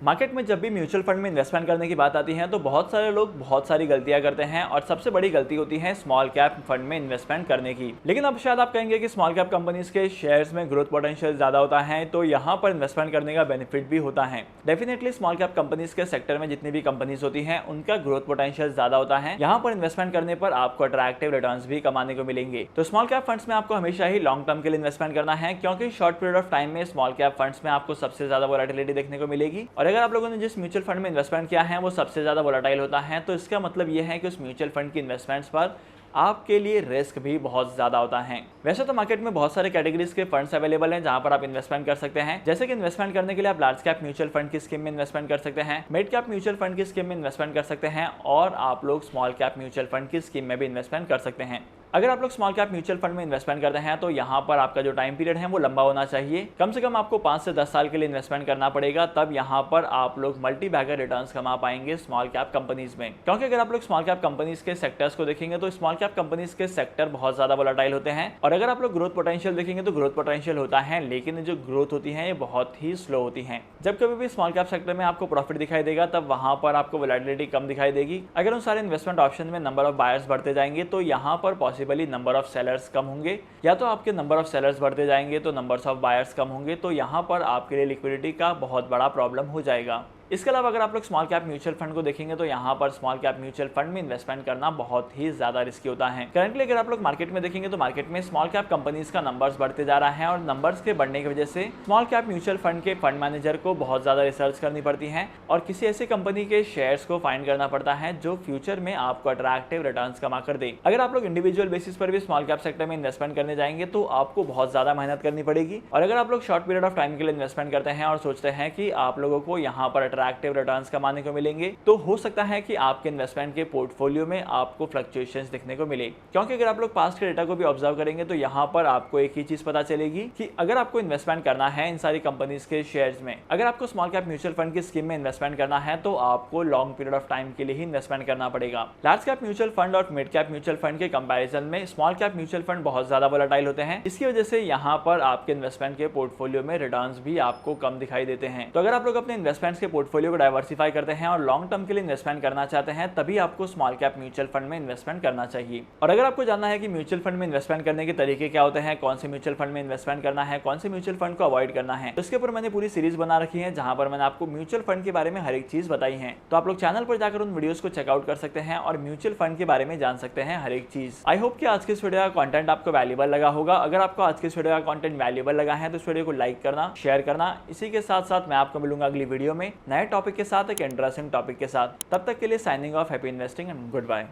Market में जब भी म्यूचुअल फंड में इन्वेस्टमेंट करने की बात आती है तो बहुत सारे लोग बहुत सारी गलतियां करते हैं और सबसे बड़ी गलती होती है स्मॉल कैप फंड में इन्वेस्टमेंट करने की। लेकिन अब शायद आप कहेंगे कि स्मॉल कैप कंपनीज के शेयर्स में ग्रोथ पोटेंशियल ज्यादा होता है, तो यहाँ पर इन्वेस्टमेंट करने का बेनिफिट भी होता है। डेफिनेटली स्मॉल कैप कंपनीज के सेक्टर में जितनी भी कंपनीज होती हैं उनका ग्रोथ पोटेंशियल ज्यादा होता है। यहाँ पर इन्वेस्टमेंट करने पर आपको अट्रैक्टिव रिटर्न्स भी कमाने को मिलेंगे। तो स्मॉल कैप फंड्स में आपको हमेशा ही लॉन्ग टर्म के लिए इन्वेस्टमेंट करना है, क्योंकि शॉर्ट पीरियड ऑफ टाइम में स्मॉल कैप फंड्स में आपको सबसे ज्यादा वोलेटिलिटी देखने को मिलेगी। और अगर आप लोगों ने जिस म्यूचुअल फंड में इन्वेस्टमेंट किया है वो सबसे ज्यादा वोलेटाइल होता है, तो इसका मतलब ये है कि उस म्यूचुअल फंड की इन्वेस्टमेंट्स पर आपके लिए रिस्क भी बहुत ज्यादा होता है। वैसे तो मार्केट में बहुत सारे कैटेगरीज के फंड्स अवेलेबल हैं जहां पर आप इन्वेस्टमेंट कर सकते हैं। जैसे कि इन्वेस्टमेंट करने के लिए आप लार्ज कैप म्यूचुअल फंड की स्कीम में इन्वेस्टमेंट कर सकते हैं, मिड कैप म्यूचुअल फंड की स्कीम में इन्वेस्टमेंट कर सकते हैं और आप लोग स्मॉल कैप म्यूचुअल फंड की स्कीम में भी इन्वेस्टमेंट कर सकते हैं। अगर आप लोग स्मॉल कैप म्यूचुअल फंड में इन्वेस्टमेंट करते हैं तो यहाँ पर आपका जो टाइम पीरियड है वो लंबा होना चाहिए। कम से कम आपको 5 से 10 साल के लिए इन्वेस्टमेंट करना पड़ेगा, तब यहाँ पर आप लोग मल्टी बैगर रिटर्न्स कमा पाएंगे स्मॉल कैप कंपनीज में। क्योंकि अगर आप लोग स्मॉल कैप कंपनीज के सेक्टर्स को देखेंगे तो स्मॉल कैप कंपनीज के सेक्टर बहुत ज्यादा वोलेटाइल होते हैं। और अगर आप लोग ग्रोथ पोटेंशियल देखेंगे तो ग्रोथ पोटेंशियल होता है, लेकिन जो ग्रोथ होती है ये बहुत ही स्लो होती है। जब कभी भी स्मॉल कैप सेक्टर में आपको प्रॉफिट दिखाई देगा तब वहां पर आपको वोलेटिलिटी कम दिखाई देगी। अगर उन सारे इन्वेस्टमेंट ऑप्शन में नंबर ऑफ बायर्स बढ़ते जाएंगे तो यहाँ पर पॉसिबली नंबर ऑफ सेलर्स कम होंगे, या तो आपके नंबर ऑफ सेलर्स बढ़ते जाएंगे तो नंबर्स ऑफ बायर्स कम होंगे, तो यहाँ पर आपके लिए लिक्विडिटी का बहुत बड़ा प्रॉब्लम हो जाएगा। इसके अलावा अगर आप लोग स्मॉल कैप म्यूचुअल फंड को देखेंगे तो यहाँ पर स्मॉल कैप म्यूचुअल फंड में इन्वेस्टमेंट करना बहुत ही ज्यादा रिस्की होता है। करंटली अगर आप लोग मार्केट में देखेंगे तो मार्केट में स्मॉल कैप कंपनीज का नंबर्स बढ़ते जा रहा है और नंबर्स के बढ़ने की वजह से स्मॉल कैप म्यूचुअल फंड के फंड मैनेजर को बहुत ज्यादा रिसर्च करनी पड़ती है और किसी ऐसी कंपनी के शेयर्स को फाइंड करना पड़ता है जो फ्यूचर में आपको अट्रैक्टिव रिटर्न्स कमा कर दे। अगर आप लोग इंडिविजुअल बेसिस पर भी स्मॉल कैप सेक्टर में इन्वेस्टमेंट करने जाएंगे तो आपको बहुत ज्यादा मेहनत करनी पड़ेगी। और अगर आप लोग शॉर्ट पीरियड ऑफ टाइम के लिए इन्वेस्टमेंट करते हैं और सोचते हैं कि आप लोगों को यहाँ पर अट्रैक्टिव रिटर्न्स कमाने को मिलेंगे, तो हो सकता है कि आपके इन्वेस्टमेंट के पोर्टफोलियो में आपको फ्लक्चुएशंस देखने को मिले। क्योंकि अगर आप लोग पास्ट के डेटा को भी ऑब्जर्व करेंगे तो यहाँ पर आपको एक ही चीज पता चलेगी कि अगर आपको इन्वेस्टमेंट करना है इन सारी कंपनीज के शेयर्स में, अगर आपको स्मॉल कैप म्यूचुअल फंड की स्कीम में इन्वेस्टमेंट करना है तो आपको लॉन्ग पीरियड ऑफ टाइम के लिए ही इन्वेस्टमेंट करना पड़ेगा। लार्ज कैप म्यूचुअल फंड और मिड कैप म्यूचुअल फंड के कंपैरिजन में स्मॉल कैप म्यूचुअल फंड बहुत ज्यादा वोलेटाइल होते हैं। इसकी वजह से यहाँ पर आपके इन्वेस्टमेंट के पोर्टफोलियो में रिटर्न्स भी आपको कम दिखाई देते हैं। तो अगर आप लोग अपने इन्वेस्टमेंट्स के पोर्टफोलियो को डाइवर्सिफाई करते हैं और लॉन्ग टर्म के लिए इन्वेस्टमेंट करना चाहते हैं तभी आपको स्मॉल कैप म्यूचुअल फंड में इन्वेस्टमेंट करना चाहिए। और अगर आपको जानना है कि म्यूचुअल फंड में इन्वेस्टमेंट करने के तरीके क्या होते हैं, कौन से म्यूचुअल फंड में इन्वेस्टमेंट करना है, कौन से म्यूचुअल फंड को अवॉइड करना है, तो इसके ऊपर मैंने पूरी सीरीज बना रखी है जहां पर मैंने आपको म्यूचुअल फंड के बारे में हर एक चीज बताई है। तो आप लोग चैनल पर जाकर उन वीडियोस को चेकआउट कर सकते हैं और म्यूचुअल फंड के बारे में जान सकते हैं हर एक चीज। आई होप कि आज के इस वीडियो का कंटेंट आपको वैल्यूएबल लगा होगा। अगर आपको आज के इस वीडियो का कंटेंट वैल्यूएबल लगा है तो इस वीडियो को लाइक करना, शेयर करना। इसी के साथ साथ मैं आपको मिलूंगा अगली वीडियो में नए टॉपिक के साथ, एक इंटरेस्टिंग टॉपिक के साथ। तब तक के लिए signing off, happy investing and good bye.